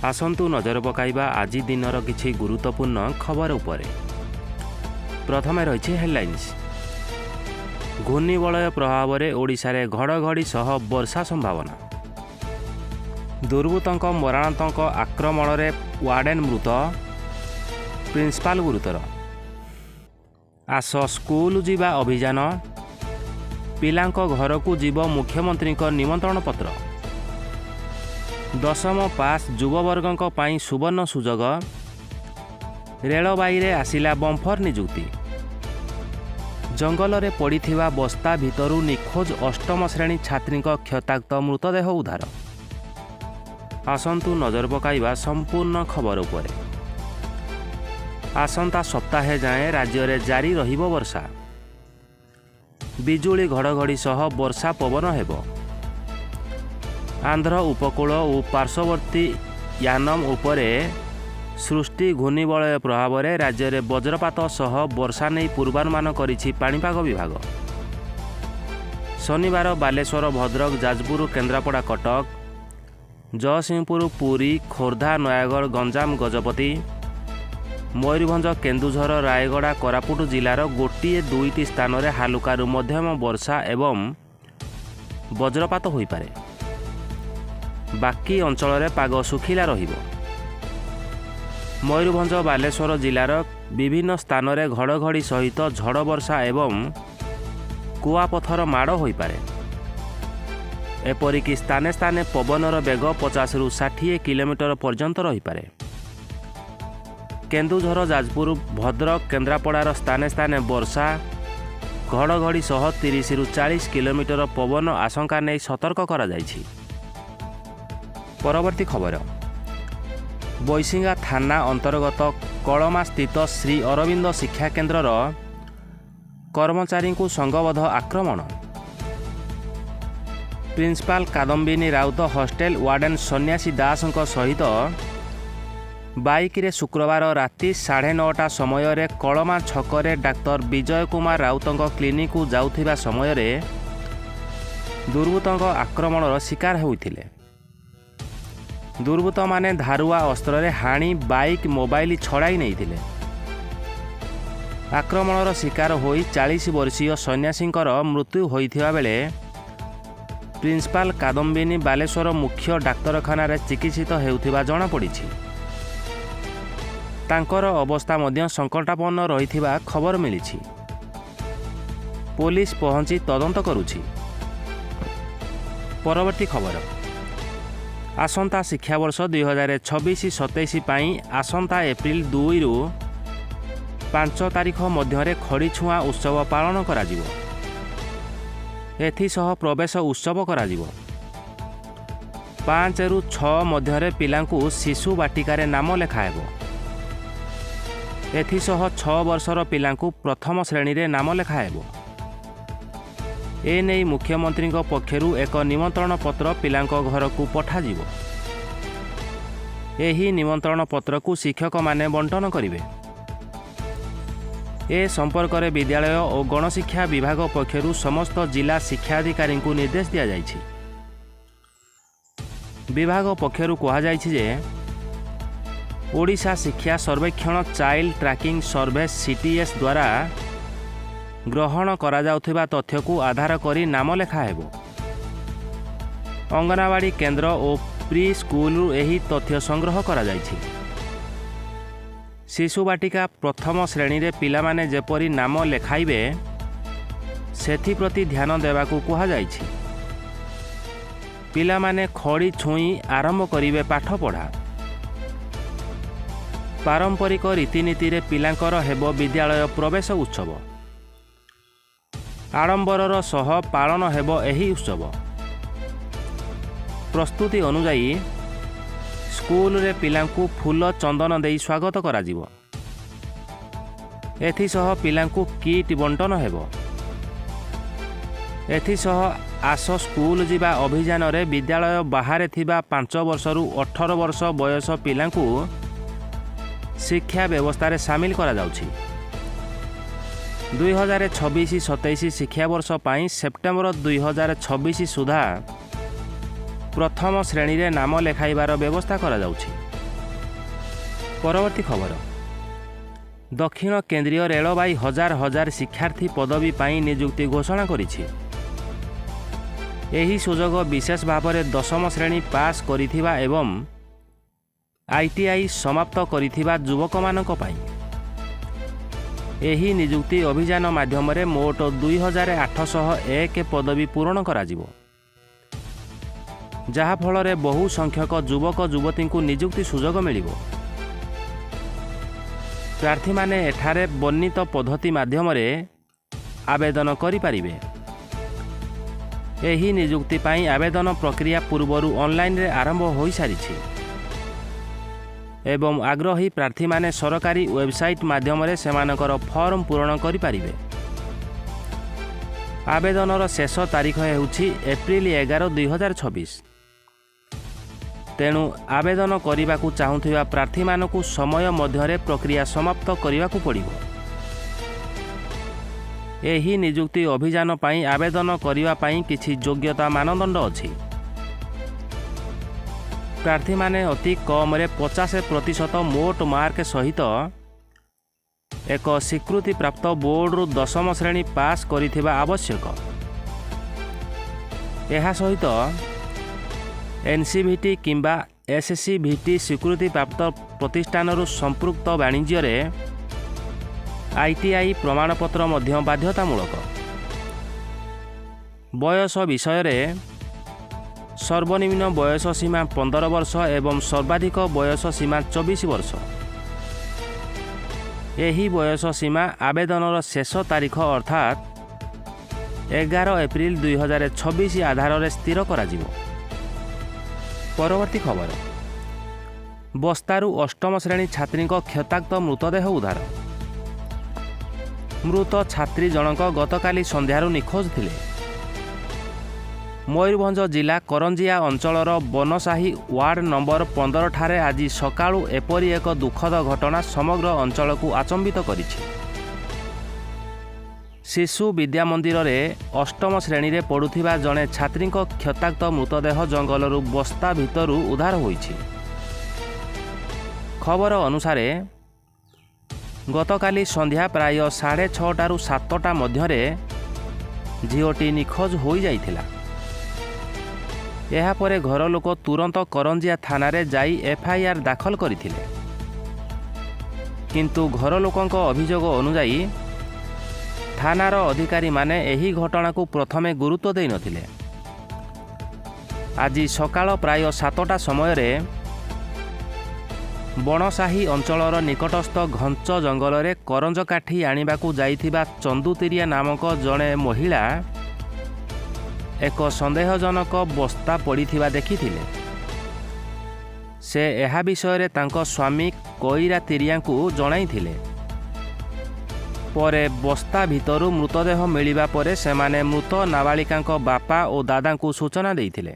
आसंतु नजर पकाइबा आज दिनर किछि गुरुत्वपूर्ण खबर उपरे। प्रथमे रहिछि हेडलाइंस। घूर्णिबलय प्रभाव में ओडिशा रे घड़घड़ी सह वर्षा संभावना। दुर्बृत्तों मरणात्मक आक्रमण में वार्डेन मृत, प्रिंसिपाल गुरुतर। आस स्कूल जीवा अभियान, पिलांक घर को जीव मुख्यमंत्री निमंत्रण पत्र। दशम पास युववर्गों पाई सुवर्ण सुजोग, रेलबाई रे आसिला बम्फर निजुक्ति। जंगल में पड़िथिबा बस्ता भितरु निखोज अष्टम श्रेणी छात्री क्षताक्त मृतदेह उद्धार। आसंतु नजर पकाइबा संपूर्ण खबर उपरे। आसंता सप्ताहे जाए राज्य में जारी रहिबो वर्षा। बिजुली घड़घड़ी सह वर्षा पवन हेबो। आंध्र उपकूल और पार्श्ववर्ती यानम उपरे सृष्टि घूर्णिबलय प्रभाव में राज्य में वज्रपात सह वर्षा नहीं पूर्वानुमान करिछि पाणीपाग विभाग। शनिवार बालेश्वर, भद्रक, जाजपुर, केन्द्रापड़ा, कटक, जयसिंहपुर, पुरी, खोर्धा, नयागढ़, गंजाम, गजपति, मयूरभंज, केन्दुझर, रायगड़ा, कोरापुट जिलार गोटे दुईटी स्थान में हालुकारु मध्यम वर्षा एवं वज्रपात होई पारे। बाकी अंचल में पाग सुखिला रहिबो। मयूरभंज, बालेश्वर जिलार विभिन्न स्थान में घड़घड़ी सहित झड़ वर्षा एवं कुआपथर माड़ होई पारे। एपरिक स्थाने स्थाने पवनर बेग 50 ରୁ 60 किलोमीटर पर्यंत रही पारे। केन्दुझर, जाजपुर, भद्रक, केन्द्रापड़ार स्थाने स्थाने वर्षा घड़घड़ी सह 30 ରୁ 40 किलोमीटर पवन आशंका नहीं सतर्क करा जायछि। परवर्ती खबर। बैसिंगा थाना अंतर्गत कलमा स्थित श्री अरविंद शिक्षा केन्द्रर कर्मचारी को संगबद्ध आक्रमण। Principal Kadambini Raut hostel warden सन्यासी दास सहित बाइक रे शुक्रवार राति 9:30 समय कलमा छकरे डाक्तर विजय कुमार राउत क्लिनिक को जाउथिबा समय दुर्बृत्तों आक्रमणर शिकार होइथिले। दुर्बृत्त माने धारुआ अस्त्र हाणी बाइक मोबाइल छड़ाई नहीं। आक्रमणर शिकार होई 40 वर्षीय सन्यासींकर मृत्यु होइथिबा बेले प्रिंसिपाल कादम्बिनी बालेश्वर मुख्य डाक्तरखाना रे चिकित्सित हेउथिबा जणा पड़िछि। तांकर अवस्था मध्य संकटापन्न रहिथिबा खबर मिलिछि। पुलिस पहुंची तदंत करुछि। परवर्ती खबर। आसंता शिक्षावर्ष 2026-27 पाई आसंता एप्रिल 2 ରୁ 5 तारिख मध्य खड़ीछुआ उत्सव पालन करा जिवो। एथिसह प्रवेश उत्सव करा जिवो। 5 ରୁ 6 मध्य पिलांकु शिशु बाटिकार नाम लेखाहेबो। एथिसह 6 वर्षर पिलांकु प्रथम श्रेणी रे नाम लेखाहेबो। एने मुख्यमंत्री पक्षरु एक निमंत्रण पत्र पिलांक घर को पठाजिवो। एही निमंत्रण पत्र को शिक्षक माने बंटन करिवे। ए संपर्क में विद्यालय और गणशिक्षा विभाग पक्षरु समस्त जिला शिक्षाधिकारी को निर्देश दिया जायछि। विभाग पक्षरु कहा जायछि जे ओडिशा शिक्षा सर्वेक्षण चाइल्ड ट्रैकिंग सर्वे CTS द्वारा ग्रहण करा जाउथिबा तथ्य को आधार करी नाम लेखा हेबो। अंगनवाड़ी केन्द्र और प्री स्कूल एही तथ्य संग्रह करा जायछि। शिशु बाटिका प्रथम श्रेणी रे पिला माने जेपरी नाम लेखाइबे सेथि प्रति ध्यान देवा को कहा जायछि। पिला माने खड़ी छुई आरंभ करिवे पाठ पढ़ा। पारंपरिक रीतिनीति रे पिलांकर हेबो विद्यालय प्रवेश उत्सव। आडंबरर सह पालन हेबो एही उत्सव। प्रस्तुति अनुजाई स्कूल रे पिलांकु फूल चंदन देई स्वागत करा जिवो। एथिसह पिलांकु किट बंटन हेबो। एथिसह आस स्कूल जीवा अभियान रे विद्यालय बाहर थिबा 5 वर्ष रु 18 वर्ष बयस पिलांकु शिक्षा व्यवस्था रे शामिल करा जाउछि। 2026-27 शिक्षावर्ष पाई सेप्टेम्बर 2026 सुधा प्रथम श्रेणी रे नाम लेखाइबार व्यवस्था करा जाउछि। ପରବର୍ତ୍ତୀ ଖବର। ଦକ୍ଷିଣ କେନ୍ଦ୍ରୀୟ ରେଳବାଇ ହଜାର ହଜାର ଶିକ୍ଷାର୍ଥୀ ପଦବୀ ପାଇଁ ନିଯୁକ୍ତି ଘୋଷଣା କରିଛି। ଏହି ସୁଯୋଗ ବିଶେଷ ଭାବରେ ଦଶମ ଶ୍ରେଣୀ ପାସ୍ କରିଥିବା ଏବଂ ITI ସମାପ୍ତ କରିଥିବା ଯୁବକମାନଙ୍କ ପାଇଁ। ଏହି ନିଯୁକ୍ତି ଅଭିଯାନ ମାଧ୍ୟମରେ ମୋଟ 2801 ପଦବୀ ପୂରଣ କରାଯିବ, ଯାହାଫଳରେ ବହୁ ସଂଖ୍ୟକ ଯୁବକ ଯୁବତୀଙ୍କୁ ନିଯୁକ୍ତି ସୁଯୋଗ ମିଳିବ। ପ୍ରାର୍ଥୀମାନେ ଏଠାରେ ବର୍ଣ୍ଣିତ ପଦ୍ଧତି ମାଧ୍ୟମରେ ଆବେଦନ କରିପାରିବେ। ଏହି ନିଯୁକ୍ତି ପାଇଁ ଆବେଦନ ପ୍ରକ୍ରିୟା ପୂର୍ବରୁ ଅନଲାଇନରେ ଆରମ୍ଭ ହୋଇସାରିଛି ଏବଂ ଆଗ୍ରହୀ ପ୍ରାର୍ଥୀମାନେ ସରକାରୀ ୱେବସାଇଟ୍ ମାଧ୍ୟମରେ ସେମାନଙ୍କର ଫର୍ମ ପୂରଣ କରିପାରିବେ। ଆବେଦନର ଶେଷ ତାରିଖ ହେଉଛି ଏପ୍ରିଲ 11, 2024। ତେଣୁ ଆବେଦନ କରିବାକୁ ଚାହୁଁଥିବା ପ୍ରାର୍ଥୀମାନଙ୍କୁ ସମୟ ମଧ୍ୟରେ ପ୍ରକ୍ରିୟା ସମାପ୍ତ କରିବାକୁ ପଡ଼ିବ। ଏହି ନିଯୁକ୍ତି ଅଭିଯାନ ପାଇଁ ଆବେଦନ କରିବା ପାଇଁ କିଛି ଯୋଗ୍ୟତା ମାନଦଣ୍ଡ ଅଛି। ପ୍ରାର୍ଥୀମାନେ ଅତି କମରେ 50% ମୋଟ ମାର୍କ ସହିତ ଏକ ସ୍ୱୀକୃତିପ୍ରାପ୍ତ ବୋର୍ଡରୁ ଦଶମ ଶ୍ରେଣୀ ପାସ୍ କରିଥିବା ଆବଶ୍ୟକ। ଏହା ସହିତ NCVT କିମ୍ବା SCVT ସ୍ୱୀକୃତିପ୍ରାପ୍ତ ପ୍ରତିଷ୍ଠାନରୁ ସମ୍ପୃକ୍ତ ବାଣିଜ୍ୟରେ ITI ପ୍ରମାଣପତ୍ର ମଧ୍ୟ ବାଧ୍ୟତାମୂଳକ। ବୟସ ବିଷୟରେ ସର୍ବନିମ୍ନ ବୟସ ସୀମା 15 ବର୍ଷ ଏବଂ ସର୍ବାଧିକ ବୟସ ସୀମା 24 ବର୍ଷ। ଏହି ବୟସ ସୀମା ଆବେଦନର ଶେଷ ତାରିଖ ଅର୍ଥାତ୍ 11 ଏପ୍ରିଲ 2026 ଆଧାରରେ ସ୍ଥିର କରାଯିବ। ପରବର୍ତ୍ତୀ ଖବର। ବସ୍ତାରୁ ଅଷ୍ଟମ ଶ୍ରେଣୀ ଛାତ୍ରୀଙ୍କ କ୍ଷତାକ୍ତ ମୃତଦେହ ଉଦ୍ଧାର। ମୃତ ଛାତ୍ରୀ ଜଣକ ଗତକାଲି ସନ୍ଧ୍ୟାରୁ ନିଖୋଜ ଥିଲେ। ମୟୂରଭଞ୍ଜ ଜିଲ୍ଲା କରଞ୍ଜିଆ ଅଞ୍ଚଳର ବନସାହି ୱାର୍ଡ ନମ୍ବର 15 ଠାରେ ଆଜି ସକାଳୁ ଏପରି ଏକ ଦୁଃଖଦ ଘଟଣା ସମଗ୍ର ଅଞ୍ଚଳକୁ ଆଚମ୍ବିତ କରିଛି। ଶିଶୁ ବିଦ୍ୟା ମନ୍ଦିରରେ ଅଷ୍ଟମ ଶ୍ରେଣୀରେ ପଢ଼ୁଥିବା ଜଣେ ଛାତ୍ରୀଙ୍କ କ୍ଷତାକ୍ତ ମୃତଦେହ ଜଙ୍ଗଲରୁ ବସ୍ତା ଭିତରୁ ଉଦ୍ଧାର ହୋଇଛି। ଖବର ଅନୁସାରେ ଗତକାଲି ସନ୍ଧ୍ୟା ପ୍ରାୟ 6:30ରୁ 7ଟା ମଧ୍ୟରେ ଝିଅଟି ନିଖୋଜ ହୋଇଯାଇଥିଲା। ଏହାପରେ ଘର ଲୋକ ତୁରନ୍ତ କରଞ୍ଜିଆ ଥାନାରେ ଯାଇ FIR ଦାଖଲ କରିଥିଲେ। କିନ୍ତୁ ଘର ଲୋକଙ୍କ ଅଭିଯୋଗ ଅନୁଯାୟୀ ଥାନାର ଅଧିକାରୀମାନେ ଏହି ଘଟଣାକୁ ପ୍ରଥମେ ଗୁରୁତ୍ୱ ଦେଇନଥିଲେ। ଆଜି ସକାଳ ପ୍ରାୟ 7ଟା ସମୟରେ ବଣସାହି ଅଞ୍ଚଳର ନିକଟସ୍ଥ ଘଞ୍ଚ ଜଙ୍ଗଲରେ କରଞ୍ଜ କାଠି ଆଣିବାକୁ ଯାଇଥିବା ଚନ୍ଦୁତିରିଆ ନାମକ ଜଣେ ମହିଳା ଏକ ସନ୍ଦେହଜନକ ବସ୍ତା ପଡ଼ିଥିବା ଦେଖିଥିଲେ। ସେ ଏହା ବିଷୟରେ ତାଙ୍କ ସ୍ୱାମୀ କଇରା ତିରିଆଙ୍କୁ ଜଣାଇଥିଲେ। ପରେ ବସ୍ତା ଭିତରୁ ମୃତଦେହ ମିଳିବା ପରେ ସେମାନେ ମୃତ ନାବାଳିକାଙ୍କ ବାପା ଓ ଦାଦାଙ୍କୁ ସୂଚନା ଦେଇଥିଲେ।